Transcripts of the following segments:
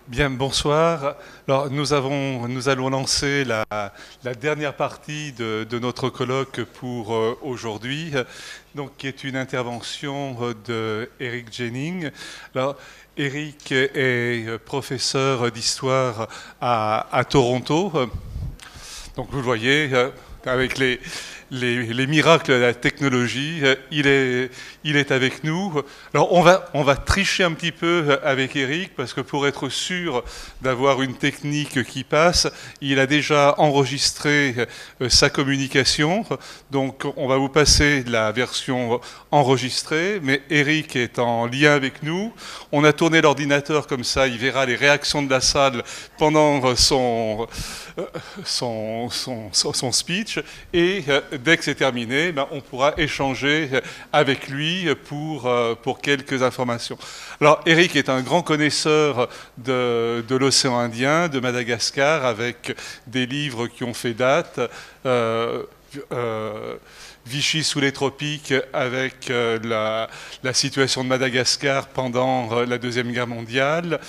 Bien, bonsoir. Alors, nous allons lancer la dernière partie de notre colloque pour aujourd'hui, donc qui est une intervention de Eric Jennings. Alors, Eric est professeur d'histoire à Toronto. Donc, vous le voyez, avec les miracles de la technologie, il est avec nous. Alors on va tricher un petit peu avec Eric parce que pour être sûr d'avoir une technique qui passe, il a déjà enregistré sa communication. Donc on va vous passer la version enregistrée, mais Eric est en lien avec nous. On a tourné l'ordinateur comme ça, il verra les réactions de la salle pendant son speech et dès que c'est terminé, ben, on pourra échanger avec lui pour quelques informations. Alors Eric est un grand connaisseur de l'océan Indien, de Madagascar, avec des livres qui ont fait date. Euh, euh, Vichy sous les tropiques avec la situation de Madagascar pendant la Deuxième Guerre mondiale,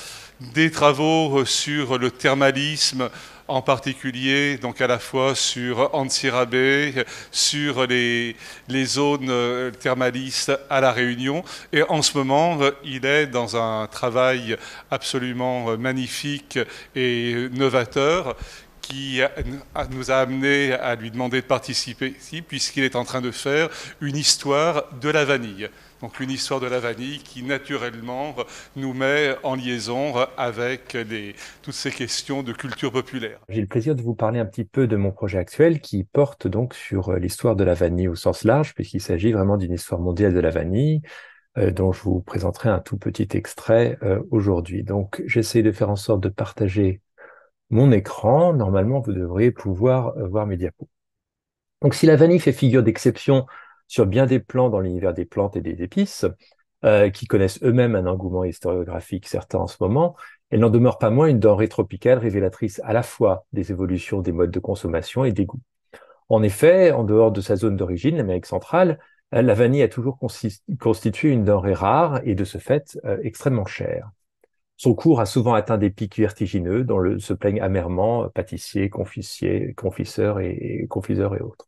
des travaux sur le thermalisme en particulier, donc à la fois sur Antsirabe, sur les zones thermalistes à La Réunion. Et en ce moment, il est dans un travail absolument magnifique et novateur qui nous a amené à lui demander de participer ici, puisqu'il est en train de faire une histoire de la vanille. Donc une histoire de la vanille qui naturellement nous met en liaison avec toutes ces questions de culture populaire. J'ai le plaisir de vous parler un petit peu de mon projet actuel qui porte donc sur l'histoire de la vanille au sens large, puisqu'il s'agit vraiment d'une histoire mondiale de la vanille, dont je vous présenterai un tout petit extrait aujourd'hui. Donc, j'essaie de faire en sorte de partager mon écran. Normalement, vous devriez pouvoir voir mes diapos. Donc, si la vanille fait figure d'exception sur bien des plans dans l'univers des plantes et des épices, qui connaissent eux-mêmes un engouement historiographique certain en ce moment, elle n'en demeure pas moins une denrée tropicale révélatrice à la fois des évolutions des modes de consommation et des goûts. En effet, en dehors de sa zone d'origine, l'Amérique centrale, la vanille a toujours constitué une denrée rare et de ce fait extrêmement chère. Son cours a souvent atteint des pics vertigineux dont se plaignent amèrement pâtissiers, confiseurs et confiseurs et autres.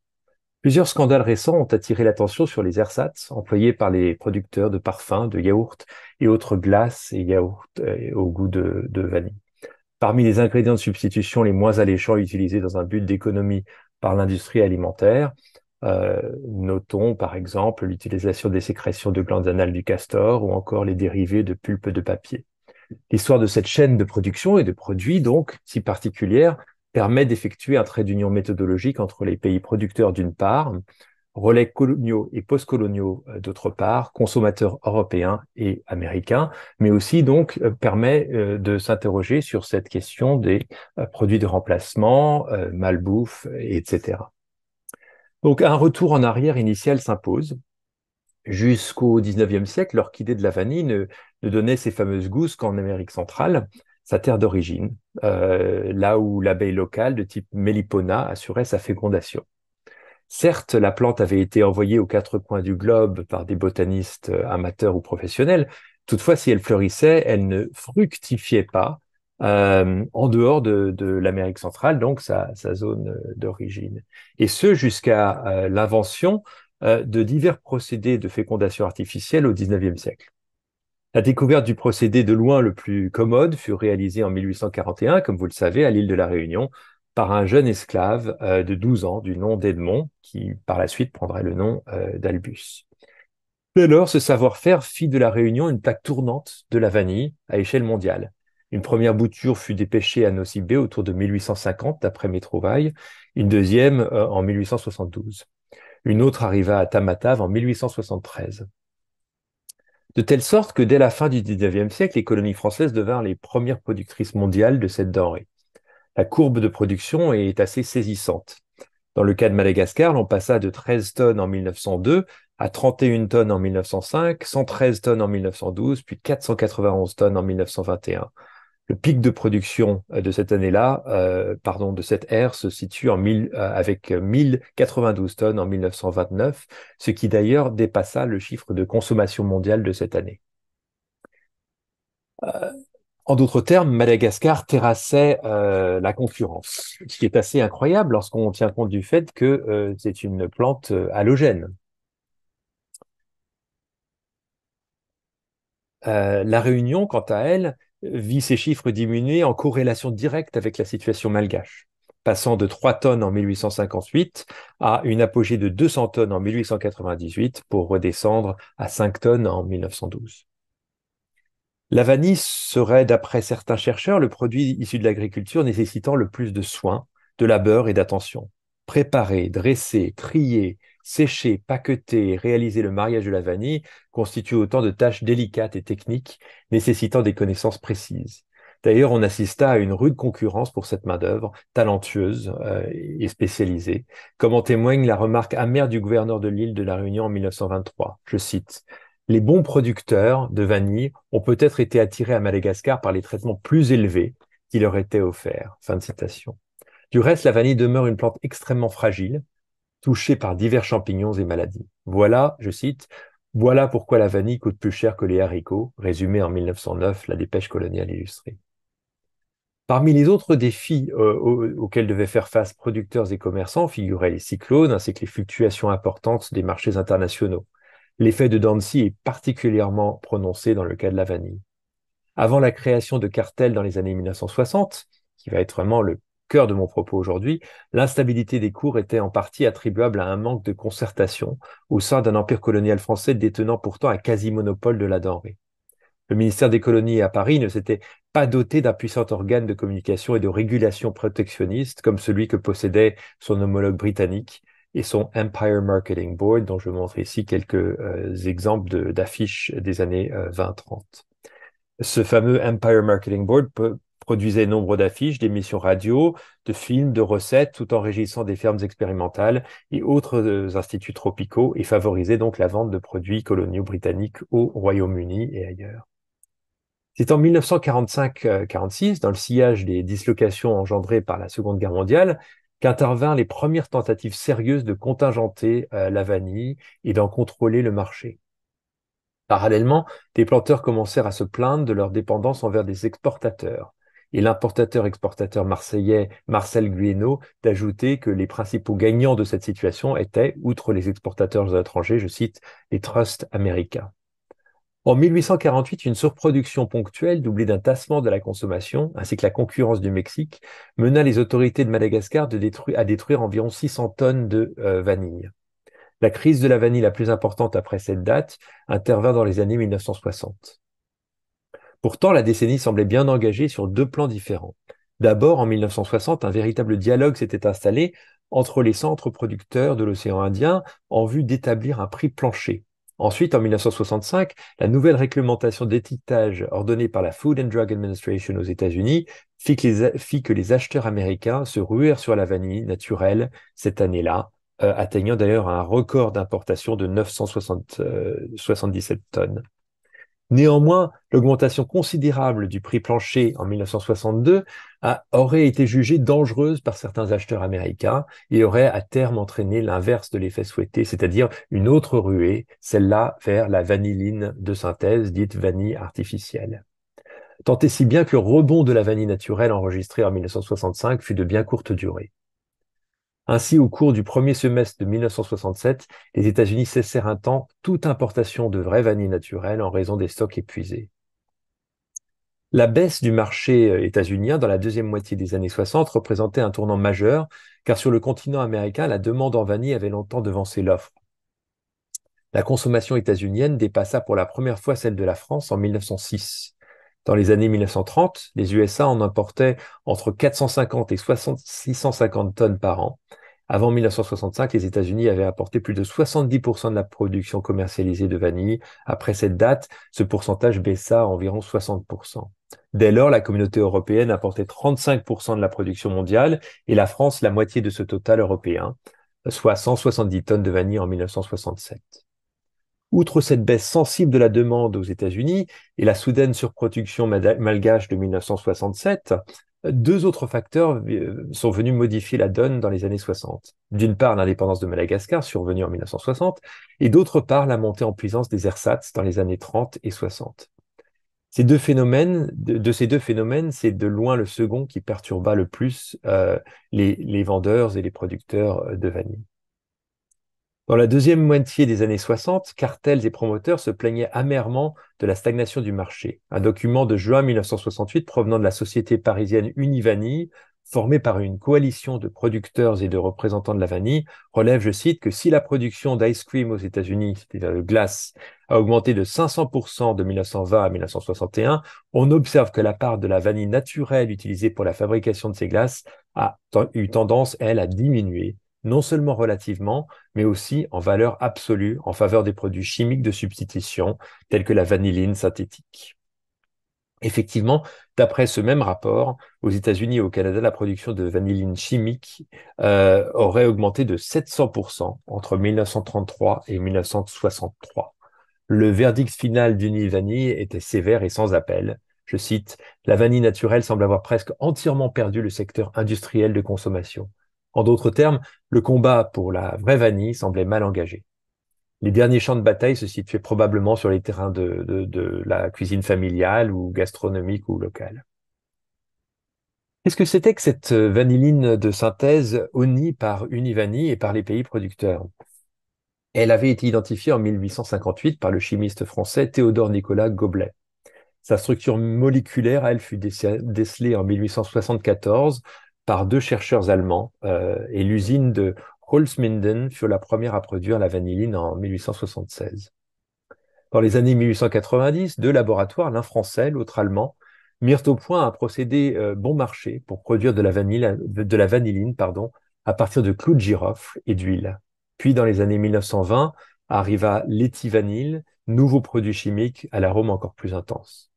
Plusieurs scandales récents ont attiré l'attention sur les ersatz employés par les producteurs de parfums, de yaourts et autres glaces et yaourts au goût de vanille. Parmi les ingrédients de substitution les moins alléchants utilisés dans un but d'économie par l'industrie alimentaire, notons par exemple l'utilisation des sécrétions de glandes anales du castor ou encore les dérivés de pulpe de papier. L'histoire de cette chaîne de production et de produits, donc, si particulière, permet d'effectuer un trait d'union méthodologique entre les pays producteurs d'une part, relais coloniaux et postcoloniaux d'autre part, consommateurs européens et américains, mais aussi donc permet de s'interroger sur cette question des produits de remplacement, malbouffe, etc. Donc un retour en arrière initial s'impose. Jusqu'au XIXe siècle, l'orchidée de la vanille ne donnait ses fameuses gousses qu'en Amérique centrale, sa terre d'origine, là où l'abeille locale de type Melipona assurait sa fécondation. Certes, la plante avait été envoyée aux quatre coins du globe par des botanistes amateurs ou professionnels. Toutefois, si elle fleurissait, elle ne fructifiait pas en dehors de l'Amérique centrale, donc sa zone d'origine. Et ce, jusqu'à l'invention de divers procédés de fécondation artificielle au XIXe siècle. La découverte du procédé de loin le plus commode fut réalisée en 1841, comme vous le savez, à l'île de la Réunion, par un jeune esclave de 12 ans du nom d'Edmond, qui par la suite prendrait le nom d'Albus. Dès lors, ce savoir-faire fit de la Réunion une plaque tournante de la vanille à échelle mondiale. Une première bouture fut dépêchée à Nosy Be autour de 1850, d'après mes trouvailles, une deuxième en 1872. Une autre arriva à Tamatave en 1873. De telle sorte que dès la fin du XIXe siècle, les colonies françaises devinrent les premières productrices mondiales de cette denrée. La courbe de production est assez saisissante. Dans le cas de Madagascar, l'on passa de 13 tonnes en 1902 à 31 tonnes en 1905, 113 tonnes en 1912, puis 491 tonnes en 1921. Le pic de production de cette année-là, de cette ère, se situe avec 1092 tonnes en 1929, ce qui d'ailleurs dépassa le chiffre de consommation mondiale de cette année. En d'autres termes, Madagascar terrassait la concurrence, ce qui est assez incroyable lorsqu'on tient compte du fait que c'est une plante halogène. La Réunion, quant à elle, vit ses chiffres diminuer en corrélation directe avec la situation malgache, passant de 3 tonnes en 1858 à une apogée de 200 tonnes en 1898 pour redescendre à 5 tonnes en 1912. La vanille serait, d'après certains chercheurs, le produit issu de l'agriculture nécessitant le plus de soins, de labeur et d'attention. Préparer, dresser, trier, sécher, paqueter et réaliser le mariage de la vanille constituent autant de tâches délicates et techniques nécessitant des connaissances précises. D'ailleurs, on assista à une rude concurrence pour cette main-d'œuvre, talentueuse et spécialisée, comme en témoigne la remarque amère du gouverneur de l'île de la Réunion en 1923. Je cite: les bons producteurs de vanille ont peut-être été attirés à Madagascar par les traitements plus élevés qui leur étaient offerts. Fin de citation. Du reste, la vanille demeure une plante extrêmement fragile, touchée par divers champignons et maladies. Voilà, je cite, voilà pourquoi la vanille coûte plus cher que les haricots, résumé en 1909 la dépêche coloniale illustrée. Parmi les autres défis auxquels devaient faire face producteurs et commerçants figuraient les cyclones ainsi que les fluctuations importantes des marchés internationaux. L'effet de Dancy est particulièrement prononcé dans le cas de la vanille. Avant la création de cartels dans les années 1960, qui va être vraiment le cœur de mon propos aujourd'hui, l'instabilité des cours était en partie attribuable à un manque de concertation au sein d'un empire colonial français détenant pourtant un quasi-monopole de la denrée. Le ministère des colonies à Paris ne s'était pas doté d'un puissant organe de communication et de régulation protectionniste comme celui que possédait son homologue britannique et son Empire Marketing Board, dont je montre ici quelques exemples d'affiches des années 20-30. Ce fameux Empire Marketing Board produisait nombre d'affiches, d'émissions radio, de films, de recettes, tout en régissant des fermes expérimentales et autres instituts tropicaux et favorisait donc la vente de produits coloniaux britanniques au Royaume-Uni et ailleurs. C'est en 1945-46, dans le sillage des dislocations engendrées par la Seconde Guerre mondiale, qu'intervinrent les premières tentatives sérieuses de contingenter la vanille et d'en contrôler le marché. Parallèlement, des planteurs commencèrent à se plaindre de leur dépendance envers des exportateurs. Et l'importateur-exportateur marseillais Marcel Guéhenno d'ajouter que les principaux gagnants de cette situation étaient, outre les exportateurs étrangers, je cite, les trusts américains. En 1848, une surproduction ponctuelle, doublée d'un tassement de la consommation, ainsi que la concurrence du Mexique, mena les autorités de Madagascar à détruire environ 600 tonnes de vanille. La crise de la vanille la plus importante après cette date intervint dans les années 1960. Pourtant, la décennie semblait bien engagée sur deux plans différents. D'abord, en 1960, un véritable dialogue s'était installé entre les centres producteurs de l'océan Indien en vue d'établir un prix plancher. Ensuite, en 1965, la nouvelle réglementation d'étiquetage ordonnée par la Food and Drug Administration aux États-Unis fit que les acheteurs américains se ruèrent sur la vanille naturelle cette année-là, atteignant d'ailleurs un record d'importation de 977 tonnes. Néanmoins, l'augmentation considérable du prix plancher en 1962 aurait été jugée dangereuse par certains acheteurs américains et aurait à terme entraîné l'inverse de l'effet souhaité, c'est-à-dire une autre ruée, celle-là vers la vanilline de synthèse, dite vanille artificielle. Tant et si bien que le rebond de la vanille naturelle enregistré en 1965 fut de bien courte durée. Ainsi, au cours du premier semestre de 1967, les États-Unis cessèrent un temps toute importation de vraie vanille naturelle en raison des stocks épuisés. La baisse du marché états-unien dans la deuxième moitié des années 60 représentait un tournant majeur, car sur le continent américain, la demande en vanille avait longtemps devancé l'offre. La consommation états-unienne dépassa pour la première fois celle de la France en 1906. Dans les années 1930, les USA en importaient entre 450 et 650 tonnes par an. Avant 1965, les États-Unis avaient apporté plus de 70% de la production commercialisée de vanille. Après cette date, ce pourcentage baissa à environ 60%. Dès lors, la communauté européenne apportait 35% de la production mondiale et la France la moitié de ce total européen, soit 170 tonnes de vanille en 1967. Outre cette baisse sensible de la demande aux États-Unis et la soudaine surproduction malgache de 1967, deux autres facteurs sont venus modifier la donne dans les années 60. D'une part, l'indépendance de Madagascar, survenue en 1960, et d'autre part, la montée en puissance des ersatz dans les années 30 et 60. De ces deux phénomènes, c'est de loin le second qui perturba le plus les vendeurs et les producteurs de vanille. Dans la deuxième moitié des années 60, cartels et promoteurs se plaignaient amèrement de la stagnation du marché. Un document de juin 1968 provenant de la société parisienne Univanille, formée par une coalition de producteurs et de représentants de la vanille, relève, je cite, que si la production d'ice cream aux États-Unis, c'est-à-dire de glace, a augmenté de 500% de 1920 à 1961, on observe que la part de la vanille naturelle utilisée pour la fabrication de ces glaces a eu tendance, elle, à diminuer, non seulement relativement, mais aussi en valeur absolue en faveur des produits chimiques de substitution, tels que la vanilline synthétique. Effectivement, d'après ce même rapport, aux États-Unis et au Canada, la production de vanilline chimique aurait augmenté de 700% entre 1933 et 1963. Le verdict final d'Univanille était sévère et sans appel. Je cite, la vanille naturelle semble avoir presque entièrement perdu le secteur industriel de consommation. En d'autres termes, le combat pour la vraie vanille semblait mal engagé. Les derniers champs de bataille se situaient probablement sur les terrains de la cuisine familiale ou gastronomique ou locale. Qu'est-ce que c'était que cette vanilline de synthèse honnie par Univanille et par les pays producteurs? Elle avait été identifiée en 1858 par le chimiste français Théodore Nicolas Goblet. Sa structure moléculaire, elle, fut décelée en 1874 par deux chercheurs allemands et l'usine de Holzminden fut la première à produire la vanilline en 1876. Dans les années 1890, deux laboratoires, l'un français, l'autre allemand, mirent au point un procédé bon marché pour produire de la vanilline à partir de clous de girofle et d'huile. Puis, dans les années 1920, arriva l'éthyvanille, nouveau produit chimique à l'arôme encore plus intense.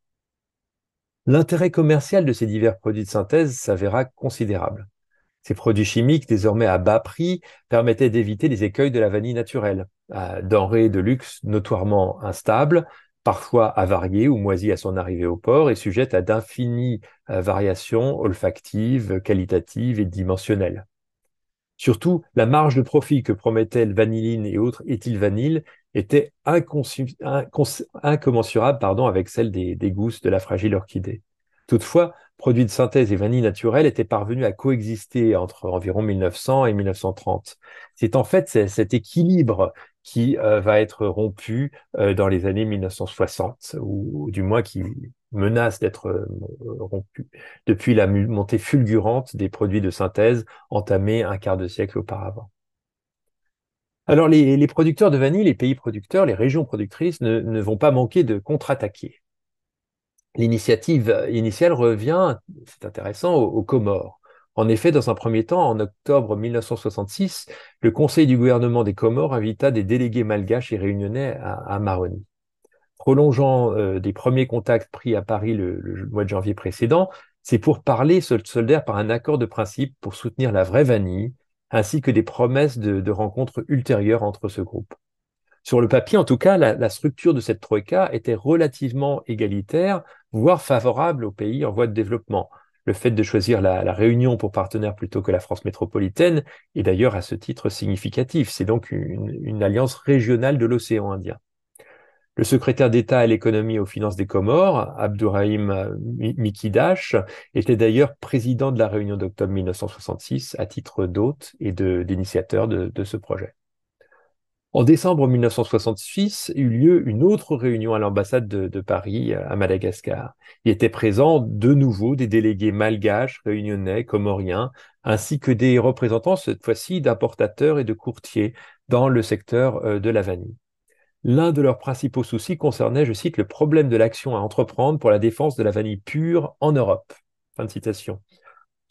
L'intérêt commercial de ces divers produits de synthèse s'avéra considérable. Ces produits chimiques, désormais à bas prix, permettaient d'éviter les écueils de la vanille naturelle, denrée de luxe notoirement instable, parfois avariée ou moisie à son arrivée au port et sujette à d'infinies variations olfactives, qualitatives et dimensionnelles. Surtout, la marge de profit que promettaient le vanilline et autres éthylvanilles était incommensurable avec celle des gousses de la fragile orchidée. Toutefois, produits de synthèse et vanille naturelle étaient parvenus à coexister entre environ 1900 et 1930. C'est en fait cet équilibre qui va être rompu dans les années 1960, ou du moins qui menace d'être rompu depuis la montée fulgurante des produits de synthèse entamée un quart de siècle auparavant. Alors, les producteurs de vanille, les pays producteurs, les régions productrices ne vont pas manquer de contre-attaquer. L'initiative initiale revient, c'est intéressant, aux Comores. En effet, dans un premier temps, en octobre 1966, le Conseil du gouvernement des Comores invita des délégués malgaches et réunionnais à Maroni. Prolongeant des premiers contacts pris à Paris le mois de janvier précédent, c'est pour parler se soldèrent par un accord de principe pour soutenir la vraie vanille, ainsi que des promesses de rencontres ultérieures entre ce groupe. Sur le papier, en tout cas, la structure de cette troïka était relativement égalitaire, voire favorable aux pays en voie de développement. Le fait de choisir la Réunion pour partenaire plutôt que la France métropolitaine est d'ailleurs à ce titre significatif. C'est donc une alliance régionale de l'océan Indien. Le secrétaire d'État à l'économie et aux finances des Comores, Abdourahim Mikidash, était d'ailleurs président de la réunion d'octobre 1966 à titre d'hôte et d'initiateur de ce projet. En décembre 1966 eut lieu une autre réunion à l'ambassade de Paris à Madagascar. Y étaient présents de nouveau des délégués malgaches, réunionnais, comoriens, ainsi que des représentants cette fois-ci d'importateurs et de courtiers dans le secteur de la vanille. L'un de leurs principaux soucis concernait, je cite, le problème de l'action à entreprendre pour la défense de la vanille pure en Europe. Fin de citation.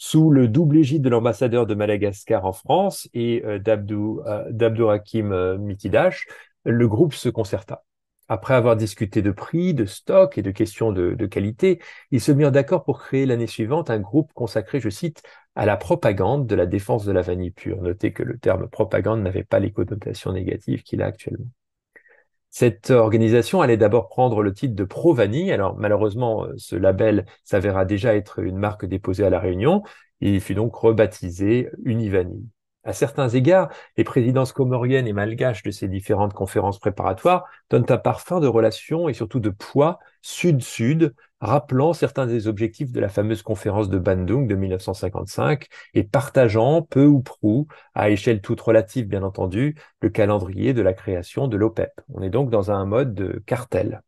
Sous le double égide de l'ambassadeur de Madagascar en France et d'Abdourakim Mikidash, le groupe se concerta. Après avoir discuté de prix, de stock et de questions de qualité, ils se mirent d'accord pour créer l'année suivante un groupe consacré, je cite, à la propagande de la défense de la vanille pure. Notez que le terme propagande n'avait pas les connotations négatives qu'il a actuellement. Cette organisation allait d'abord prendre le titre de Pro-Vanille. Alors malheureusement, ce label s'avéra déjà être une marque déposée à La Réunion. Il fut donc rebaptisé Univanille. À certains égards, les présidences comoriennes et malgaches de ces différentes conférences préparatoires donnent un parfum de relation et surtout de poids sud-sud, rappelant certains des objectifs de la fameuse conférence de Bandung de 1955 et partageant peu ou prou, à échelle toute relative bien entendu, le calendrier de la création de l'OPEP. On est donc dans un mode de cartel.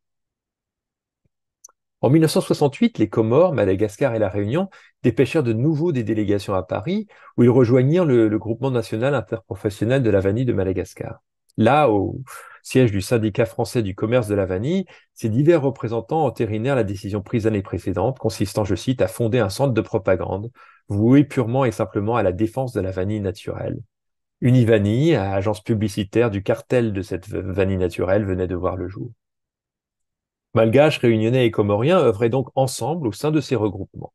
En 1968, les Comores, Madagascar et La Réunion dépêchèrent de nouveau des délégations à Paris, où ils rejoignirent le groupement national interprofessionnel de la vanille de Madagascar. Là, au siège du syndicat français du commerce de la vanille, ces divers représentants entérinèrent la décision prise l'année précédente, consistant, je cite, à fonder un centre de propagande voué purement et simplement à la défense de la vanille naturelle. Univanille, agence publicitaire du cartel de cette vanille naturelle, venait de voir le jour. Malgaches, Réunionnais et Comoriens œuvraient donc ensemble au sein de ces regroupements.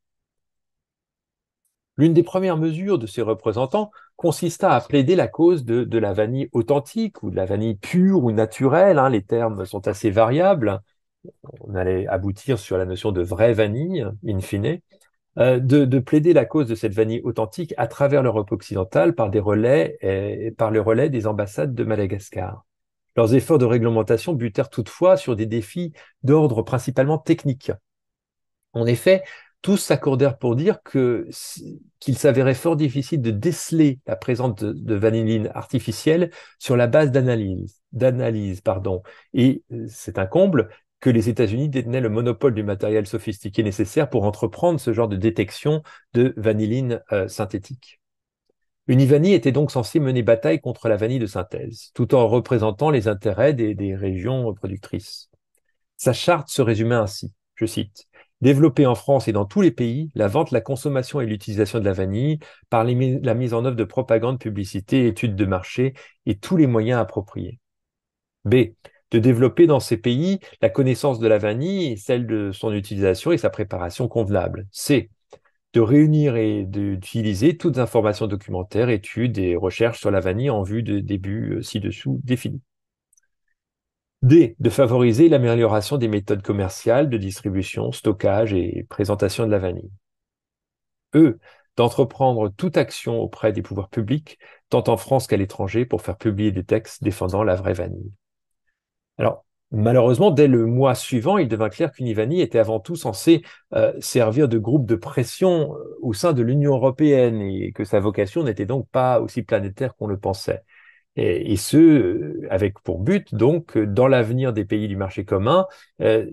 L'une des premières mesures de ces représentants consista à plaider la cause de la vanille authentique ou de la vanille pure ou naturelle, hein, les termes sont assez variables. On allait aboutir sur la notion de vraie vanille, in fine, de plaider la cause de cette vanille authentique à travers l'Europe occidentale par des relais et par le relais des ambassades de Madagascar. Leurs efforts de réglementation butèrent toutefois sur des défis d'ordre principalement technique. En effet, tous s'accordèrent pour dire qu'il s'avérait fort difficile de déceler la présence de vanilline artificielle sur la base d'analyse, pardon. Et c'est un comble que les États-Unis détenaient le monopole du matériel sophistiqué nécessaire pour entreprendre ce genre de détection de vanilline synthétique. Univani était donc censé mener bataille contre la vanille de synthèse, tout en représentant les intérêts des régions productrices. Sa charte se résumait ainsi, je cite, développer en France et dans tous les pays la vente, la consommation et l'utilisation de la vanille par la mise en œuvre de propagande, publicité, études de marché et tous les moyens appropriés. B. De développer dans ces pays la connaissance de la vanille et celle de son utilisation et sa préparation convenable. C. De réunir et d'utiliser toutes informations documentaires, études et recherches sur la vanille en vue de débuts ci-dessous définis. D. De favoriser l'amélioration des méthodes commerciales de distribution, stockage et présentation de la vanille. E. D'entreprendre toute action auprès des pouvoirs publics, tant en France qu'à l'étranger, pour faire publier des textes défendant la vraie vanille. Alors, malheureusement, dès le mois suivant, il devint clair qu'Univani était avant tout censé servir de groupe de pression au sein de l'Union européenne et que sa vocation n'était donc pas aussi planétaire qu'on le pensait. Et ce, avec pour but, donc, dans l'avenir des pays du marché commun,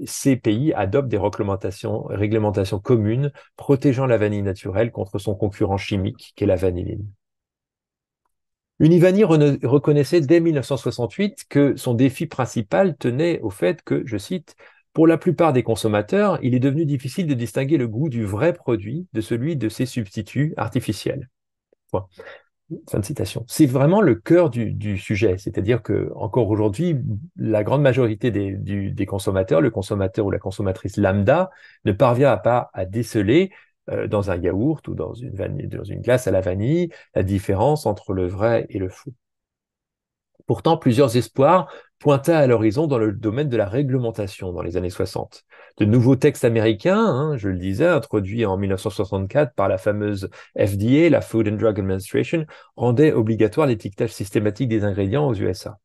ces pays adoptent des réglementations communes protégeant la vanille naturelle contre son concurrent chimique, qu'est la vanilline. Univani reconnaissait dès 1968 que son défi principal tenait au fait que, je cite, pour la plupart des consommateurs, il est devenu difficile de distinguer le goût du vrai produit de celui de ses substituts artificiels. Point. Fin de citation. C'est vraiment le cœur du sujet, c'est-à-dire que encore aujourd'hui, la grande majorité des consommateurs, le consommateur ou la consommatrice lambda, ne parvient pas à déceler dans un yaourt ou dans une glace à la vanille la différence entre le vrai et le faux. Pourtant, plusieurs espoirs pointaient à l'horizon dans le domaine de la réglementation dans les années 60. De nouveaux textes américains, hein, je le disais, introduits en 1964 par la fameuse FDA, la Food and Drug Administration, rendaient obligatoire l'étiquetage systématique des ingrédients aux USA.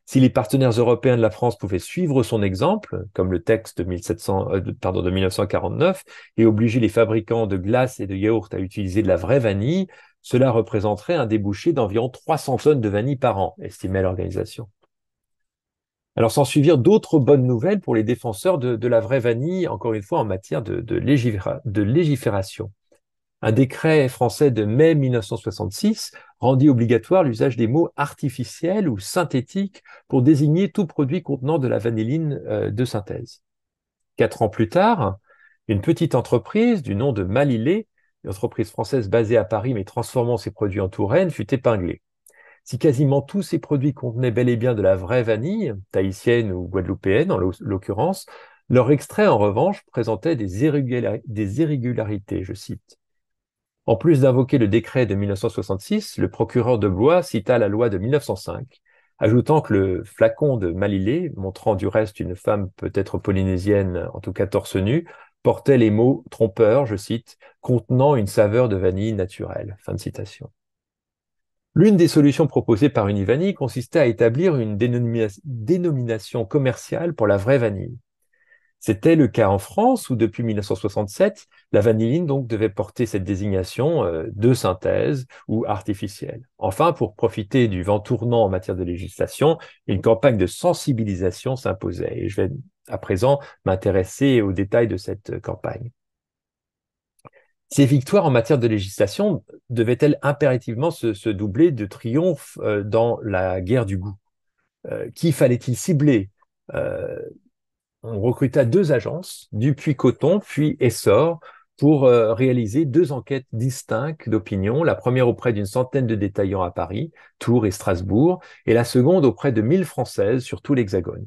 Si les partenaires européens de la France pouvaient suivre son exemple, comme le texte de 1949, et obliger les fabricants de glaces et de yaourts à utiliser de la vraie vanille, cela représenterait un débouché d'environ 300 tonnes de vanille par an, estimait l'organisation. Alors, s'en suivirent d'autres bonnes nouvelles pour les défenseurs de la vraie vanille, encore une fois en matière de légifération. Un décret français de mai 1966 rendit obligatoire l'usage des mots artificiels ou synthétiques pour désigner tout produit contenant de la vanilline de synthèse. 4 ans plus tard, une petite entreprise du nom de Malillet, une entreprise française basée à Paris mais transformant ses produits en Touraine, fut épinglée. Si quasiment tous ces produits contenaient bel et bien de la vraie vanille, tahitienne ou guadeloupéenne en l'occurrence, leur extrait en revanche présentait des irrégularités, je cite. En plus d'invoquer le décret de 1966, le procureur de Blois cita la loi de 1905, ajoutant que le flacon de Malillet, montrant du reste une femme peut-être polynésienne, en tout cas torse nu, portait les mots trompeurs, je cite, contenant une saveur de vanille naturelle. Fin de citation. L'une des solutions proposées par Univani consistait à établir une dénomination commerciale pour la vraie vanille. C'était le cas en France où, depuis 1967, la vanilline donc devait porter cette désignation de synthèse ou artificielle. Enfin, pour profiter du vent tournant en matière de législation, une campagne de sensibilisation s'imposait. Et je vais à présent m'intéresser aux détails de cette campagne. Ces victoires en matière de législation devaient-elles impérativement se doubler de triomphes dans la guerre du goût? Qui fallait-il cibler? On recruta deux agences, Dupuis Coton puis Essor, pour réaliser deux enquêtes distinctes d'opinion, la première auprès d'une centaine de détaillants à Paris, Tours et Strasbourg, et la seconde auprès de 1000 Françaises sur tout l'Hexagone.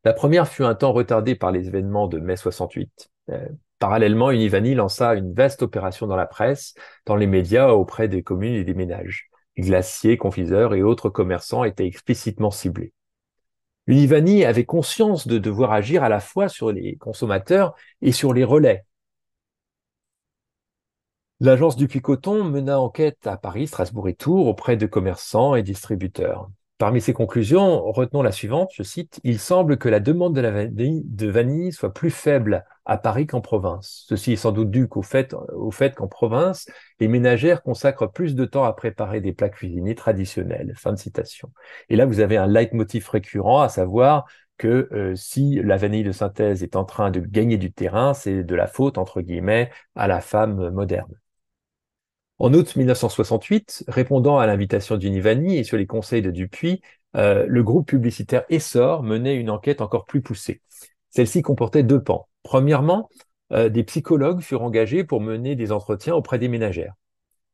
La première fut un temps retardée par les événements de mai 68. Parallèlement, Univani lança une vaste opération dans la presse, dans les médias, auprès des communes et des ménages. Glaciers, confiseurs et autres commerçants étaient explicitement ciblés. Univani avait conscience de devoir agir à la fois sur les consommateurs et sur les relais. L'agence Dupuis-Coton mena enquête à Paris, Strasbourg et Tours auprès de commerçants et distributeurs. Parmi ses conclusions, retenons la suivante, je cite, « Il semble que la demande de vanille soit plus faible à Paris qu'en province. Ceci est sans doute dû au fait qu'en province, les ménagères consacrent plus de temps à préparer des plats cuisinés traditionnels. » Fin de citation. Et là, vous avez un leitmotiv récurrent, à savoir que si la vanille de synthèse est en train de gagner du terrain, c'est de la faute, entre guillemets, à la femme moderne. En août 1968, répondant à l'invitation d'Univani et sur les conseils de Dupuis, le groupe publicitaire Essor menait une enquête encore plus poussée. Celle-ci comportait deux pans. Premièrement, des psychologues furent engagés pour mener des entretiens auprès des ménagères.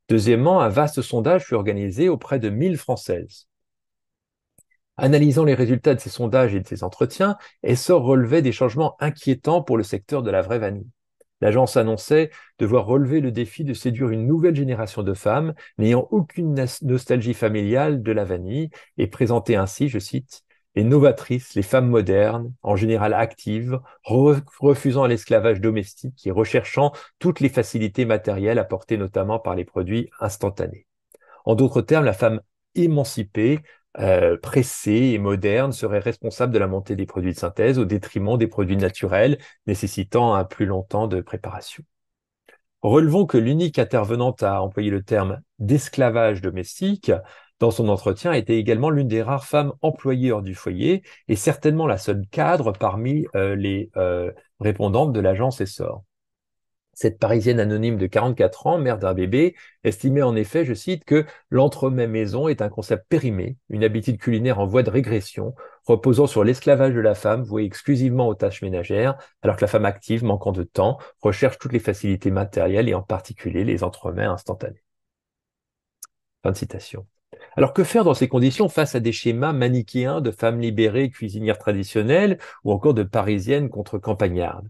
Deuxièmement, un vaste sondage fut organisé auprès de 1000 Françaises. Analysant les résultats de ces sondages et de ces entretiens, Essor relevait des changements inquiétants pour le secteur de la vraie vanille. L'agence annonçait devoir relever le défi de séduire une nouvelle génération de femmes n'ayant aucune nostalgie familiale de la vanille et présenter ainsi, je cite, les novatrices, les femmes modernes, en général actives, refusant l'esclavage domestique et recherchant toutes les facilités matérielles apportées notamment par les produits instantanés. En d'autres termes, la femme émancipée, pressée et moderne serait responsable de la montée des produits de synthèse au détriment des produits naturels nécessitant un plus long temps de préparation. Relevons que l'unique intervenante à employer le terme d'esclavage domestique dans son entretien était également l'une des rares femmes employées hors du foyer et certainement la seule cadre parmi les répondantes de l'agence Essor. Cette Parisienne anonyme de 44 ans, mère d'un bébé, estimait en effet, je cite, que l'entremets maison est un concept périmé, une habitude culinaire en voie de régression, reposant sur l'esclavage de la femme vouée exclusivement aux tâches ménagères, alors que la femme active, manquant de temps, recherche toutes les facilités matérielles et en particulier les entremets instantanés. Fin de citation. Alors que faire dans ces conditions face à des schémas manichéens de femmes libérées cuisinières traditionnelles ou encore de parisiennes contre campagnardes?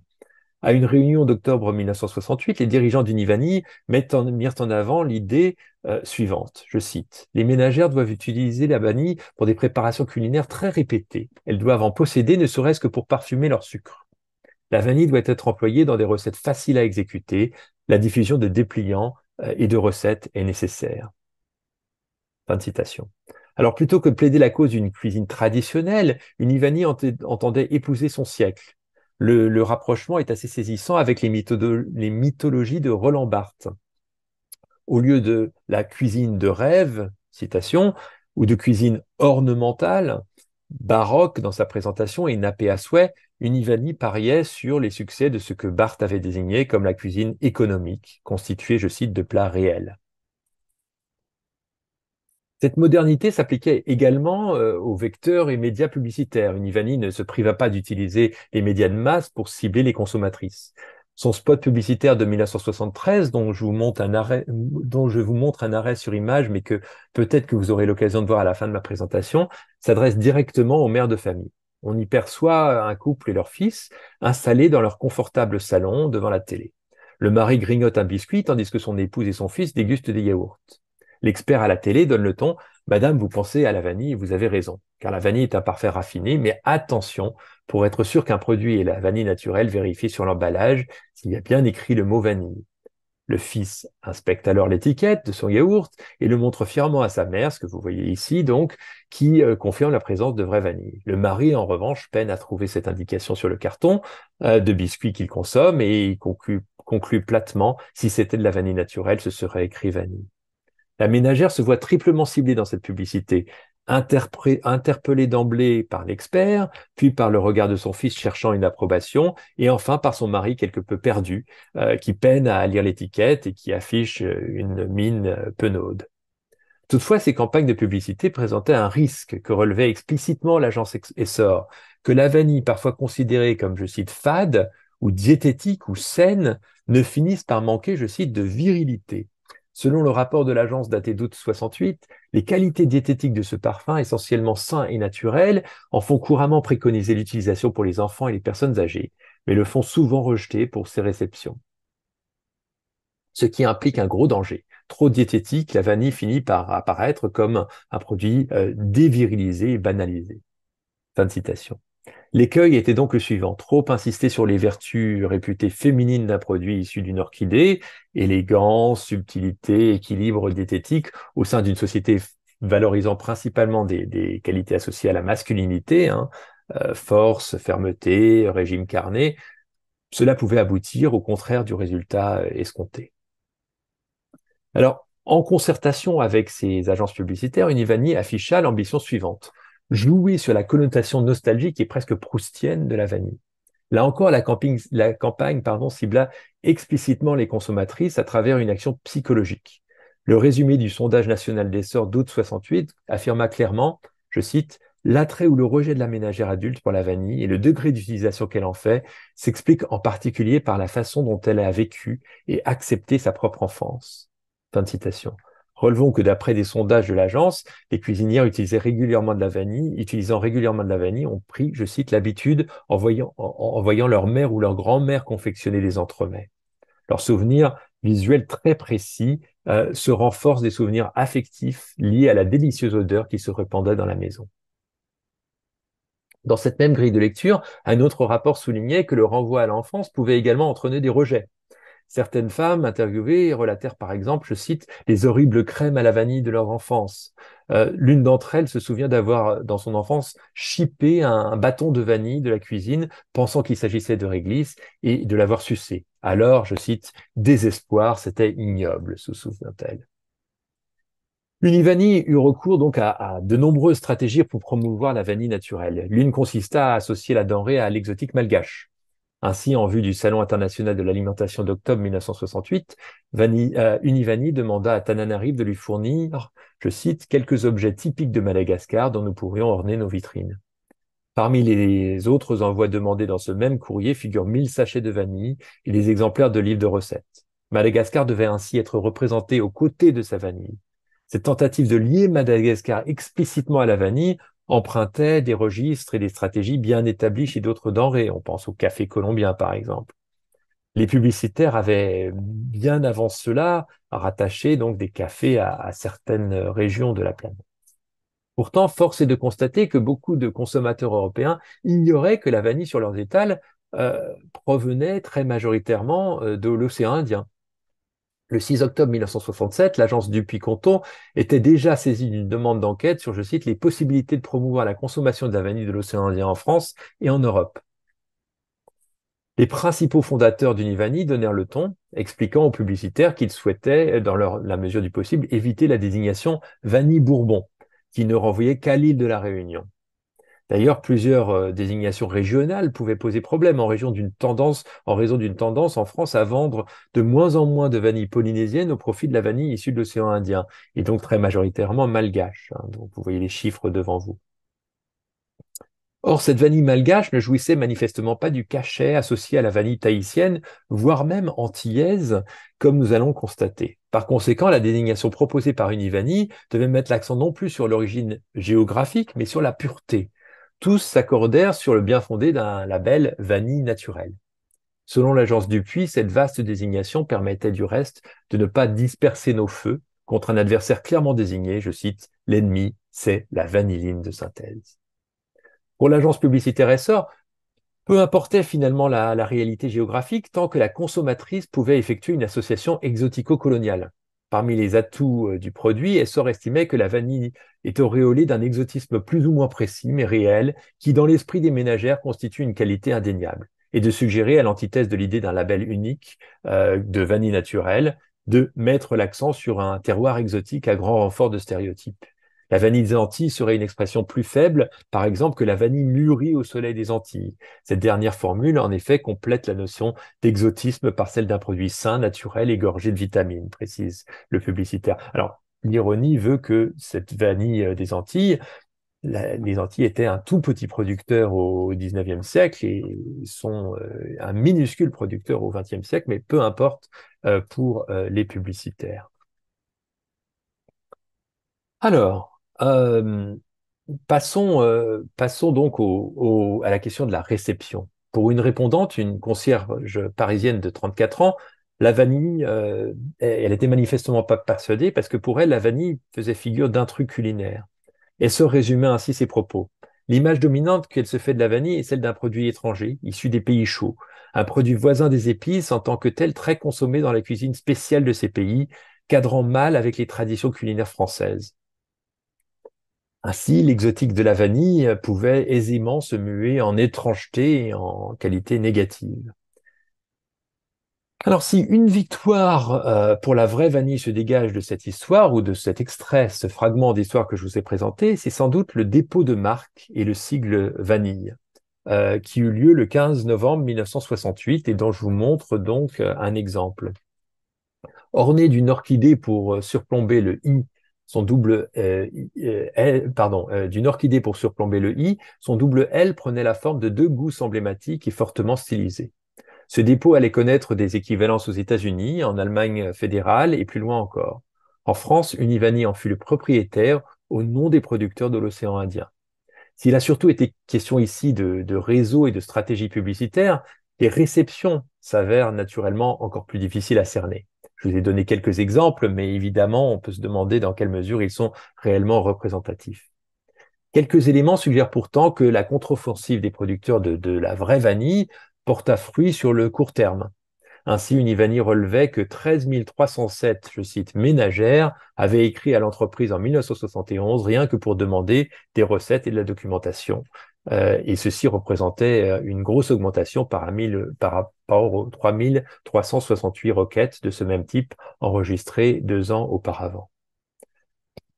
À une réunion d'octobre 1968, les dirigeants d'Univani mirent en avant l'idée suivante, je cite, « Les ménagères doivent utiliser la vanille pour des préparations culinaires très répétées. Elles doivent en posséder ne serait-ce que pour parfumer leur sucre. La vanille doit être employée dans des recettes faciles à exécuter. La diffusion de dépliants et de recettes est nécessaire. » Fin de citation. Alors plutôt que de plaider la cause d'une cuisine traditionnelle, Univani entendait épouser son siècle. Le rapprochement est assez saisissant avec les mythologies de Roland Barthes. Au lieu de la cuisine de rêve, citation, ou de cuisine ornementale, baroque dans sa présentation et nappée à souhait, Univani pariait sur les succès de ce que Barthes avait désigné comme la cuisine économique, constituée, je cite, de plats réels. Cette modernité s'appliquait également aux vecteurs et médias publicitaires. Univani ne se priva pas d'utiliser les médias de masse pour cibler les consommatrices. Son spot publicitaire de 1973, dont je vous montre un arrêt sur image, mais que peut-être que vous aurez l'occasion de voir à la fin de ma présentation, s'adresse directement aux mères de famille. On y perçoit un couple et leur fils installés dans leur confortable salon devant la télé. Le mari grignote un biscuit tandis que son épouse et son fils dégustent des yaourts. L'expert à la télé donne le ton « Madame, vous pensez à la vanille, vous avez raison, car la vanille est un parfait raffiné, mais attention, pour être sûr qu'un produit est la vanille naturelle, vérifiez sur l'emballage s'il y a bien écrit le mot vanille. Le fils inspecte alors l'étiquette de son yaourt et le montre fièrement à sa mère, ce que vous voyez ici donc, qui confirme la présence de vraie vanille. Le mari, en revanche, peine à trouver cette indication sur le carton de biscuits qu'il consomme et il conclut platement, si c'était de la vanille naturelle, ce serait écrit vanille. La ménagère se voit triplement ciblée dans cette publicité, interpellée d'emblée par l'expert, puis par le regard de son fils cherchant une approbation, et enfin par son mari quelque peu perdu, qui peine à lire l'étiquette et qui affiche une mine penaude. Toutefois, ces campagnes de publicité présentaient un risque que relevait explicitement l'agence Essor, que la vanille, parfois considérée comme, je cite, fade, ou diététique, ou saine, ne finisse par manquer, je cite, de virilité. Selon le rapport de l'agence daté d'août 68, les qualités diététiques de ce parfum, essentiellement sain et naturel, en font couramment préconiser l'utilisation pour les enfants et les personnes âgées, mais le font souvent rejeter pour ses réceptions. Ce qui implique un gros danger. Trop diététique, la vanille finit par apparaître comme un produit dévirilisé et banalisé. Fin de citation. L'écueil était donc le suivant. Trop insister sur les vertus réputées féminines d'un produit issu d'une orchidée, élégance, subtilité, équilibre diététique, au sein d'une société valorisant principalement des qualités associées à la masculinité, force, fermeté, régime carné, cela pouvait aboutir au contraire du résultat escompté. Alors, en concertation avec ces agences publicitaires, Univani afficha l'ambition suivante: jouer sur la connotation nostalgique et presque proustienne de la vanille. Là encore, la campagne cibla explicitement les consommatrices à travers une action psychologique. Le résumé du sondage national d'essor d'août 68 affirma clairement, je cite, l'attrait ou le rejet de la ménagère adulte pour la vanille et le degré d'utilisation qu'elle en fait s'explique en particulier par la façon dont elle a vécu et accepté sa propre enfance. Fin de citation. Relevons que d'après des sondages de l'agence, les cuisinières utilisant régulièrement de la vanille ont pris, je cite, l'habitude en voyant leur mère ou leur grand-mère confectionner des entremets. Leur souvenir visuel très précis se renforce des souvenirs affectifs liés à la délicieuse odeur qui se répandait dans la maison. Dans cette même grille de lecture, un autre rapport soulignait que le renvoi à l'enfance pouvait également entraîner des rejets. Certaines femmes interviewées relatèrent par exemple, je cite, les horribles crèmes à la vanille de leur enfance. L'une d'entre elles se souvient d'avoir, dans son enfance, chippé un bâton de vanille de la cuisine, pensant qu'il s'agissait de réglisse, et de l'avoir sucé. Alors, je cite, désespoir, c'était ignoble, se souvient-elle. Univani eut recours donc à de nombreuses stratégies pour promouvoir la vanille naturelle. L'une consista à associer la denrée à l'exotique malgache. Ainsi, en vue du Salon international de l'alimentation d'octobre 1968, Univani demanda à Tananarive de lui fournir, je cite, quelques objets typiques de Madagascar dont nous pourrions orner nos vitrines. Parmi les autres envois demandés dans ce même courrier figurent 1000 sachets de vanille et des exemplaires de livres de recettes. Madagascar devait ainsi être représenté aux côtés de sa vanille. Cette tentative de lier Madagascar explicitement à la vanille empruntait des registres et des stratégies bien établies chez d'autres denrées. On pense au café colombien, par exemple. Les publicitaires avaient bien avant cela rattaché donc des cafés à certaines régions de la planète. Pourtant, force est de constater que beaucoup de consommateurs européens ignoraient que la vanille sur leurs étals provenait très majoritairement de l'océan Indien. Le 6 octobre 1967, l'agence Dupuis-Conton était déjà saisie d'une demande d'enquête sur, je cite, les possibilités de promouvoir la consommation de la vanille de l'océan Indien en France et en Europe. Les principaux fondateurs d'Univani donnèrent le ton, expliquant aux publicitaires qu'ils souhaitaient, dans la mesure du possible, éviter la désignation vanille Bourbon, qui ne renvoyait qu'à l'île de la Réunion. D'ailleurs, plusieurs désignations régionales pouvaient poser problème en raison d'une tendance en France à vendre de moins en moins de vanille polynésienne au profit de la vanille issue de l'océan Indien, et donc très majoritairement malgache. Donc vous voyez les chiffres devant vous. Or, cette vanille malgache ne jouissait manifestement pas du cachet associé à la vanille tahitienne, voire même antillaise, comme nous allons constater. Par conséquent, la désignation proposée par Univani devait mettre l'accent non plus sur l'origine géographique, mais sur la pureté. Tous s'accordèrent sur le bien-fondé d'un label vanille naturelle. Selon l'agence Dupuis, cette vaste désignation permettait du reste de ne pas disperser nos feux contre un adversaire clairement désigné, je cite, l'ennemi, c'est la vanilline de synthèse. Pour l'agence publicitaire Essor, Peu importait finalement la réalité géographique tant que la consommatrice pouvait effectuer une association exotico-coloniale. Parmi les atouts du produit, Essor estimait que la vanille est auréolée d'un exotisme plus ou moins précis, mais réel, qui dans l'esprit des ménagères constitue une qualité indéniable, et de suggérer, à l'antithèse de l'idée d'un label unique de vanille naturelle, de mettre l'accent sur un terroir exotique à grand renfort de stéréotypes. La vanille des Antilles serait une expression plus faible, par exemple, que la vanille mûrie au soleil des Antilles. Cette dernière formule, en effet, complète la notion d'exotisme par celle d'un produit sain, naturel et gorgé de vitamines, précise le publicitaire. Alors, l'ironie veut que cette vanille des Antilles, les Antilles étaient un tout petit producteur au XIXe siècle et sont un minuscule producteur au XXe siècle, mais peu importe pour les publicitaires. Alors, passons donc à la question de la réception. Pour une répondante, une concierge parisienne de 34 ans, la vanille, elle était manifestement pas persuadée parce que pour elle, la vanille faisait figure d'intrus culinaire. Elle se résumait ainsi ses propos. L'image dominante qu'elle se fait de la vanille est celle d'un produit étranger, issu des pays chauds, un produit voisin des épices en tant que tel très consommé dans la cuisine spéciale de ces pays, cadrant mal avec les traditions culinaires françaises. Ainsi, l'exotique de la vanille pouvait aisément se muer en étrangeté et en qualité négative. Alors, si une victoire pour la vraie vanille se dégage de cette histoire ou de cet extrait, ce fragment d'histoire que je vous ai présenté, c'est sans doute le dépôt de marque et le sigle vanille, qui eut lieu le 15 novembre 1968 et dont je vous montre donc un exemple. Orné d'une orchidée pour surplomber le i, son double d'une orchidée pour surplomber le i, son double L prenait la forme de deux gousses emblématiques et fortement stylisées. Ce dépôt allait connaître des équivalences aux États-Unis, en Allemagne fédérale et plus loin encore. En France, Univani en fut le propriétaire au nom des producteurs de l'océan Indien. S'il a surtout été question ici de réseau et de stratégie publicitaire, les réceptions s'avèrent naturellement encore plus difficiles à cerner. Je vous ai donné quelques exemples, mais évidemment, on peut se demander dans quelle mesure ils sont réellement représentatifs. Quelques éléments suggèrent pourtant que la contre-offensive des producteurs de la vraie vanille porta fruit sur le court terme. Ainsi, Univani relevait que 13 307, je cite, ménagères avaient écrit à l'entreprise en 1971 rien que pour demander des recettes et de la documentation. Et ceci représentait une grosse augmentation par rapport aux 3 368 requêtes de ce même type enregistrées 2 ans auparavant.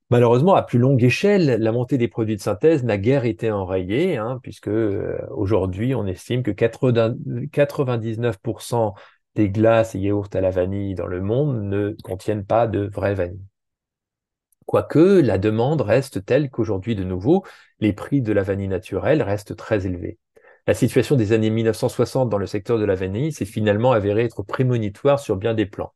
Malheureusement, à plus longue échelle, la montée des produits de synthèse n'a guère été enrayée, hein, puisque aujourd'hui, on estime que 99% des glaces et yaourts à la vanille dans le monde ne contiennent pas de vraie vanille. Quoique, la demande reste telle qu'aujourd'hui, de nouveau, les prix de la vanille naturelle restent très élevés. La situation des années 1960 dans le secteur de la vanille s'est finalement avérée être prémonitoire sur bien des plans.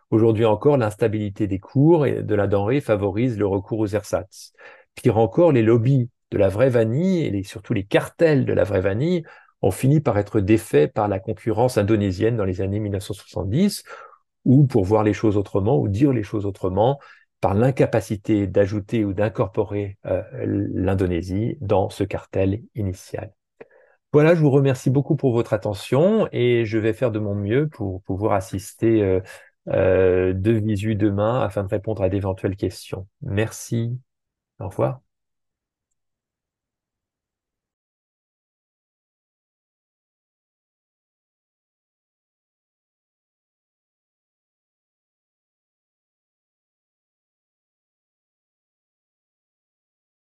Aujourd'hui encore, l'instabilité des cours et de la denrée favorise le recours aux ersatz. Pire encore, les lobbies de la vraie vanille et surtout les cartels de la vraie vanille ont fini par être défaits par la concurrence indonésienne dans les années 1970, ou pour voir les choses autrement, ou dire les choses autrement, par l'incapacité d'ajouter ou d'incorporer l'Indonésie dans ce cartel initial. Voilà, je vous remercie beaucoup pour votre attention et je vais faire de mon mieux pour pouvoir assister de visu demain afin de répondre à d'éventuelles questions. Merci. Au revoir.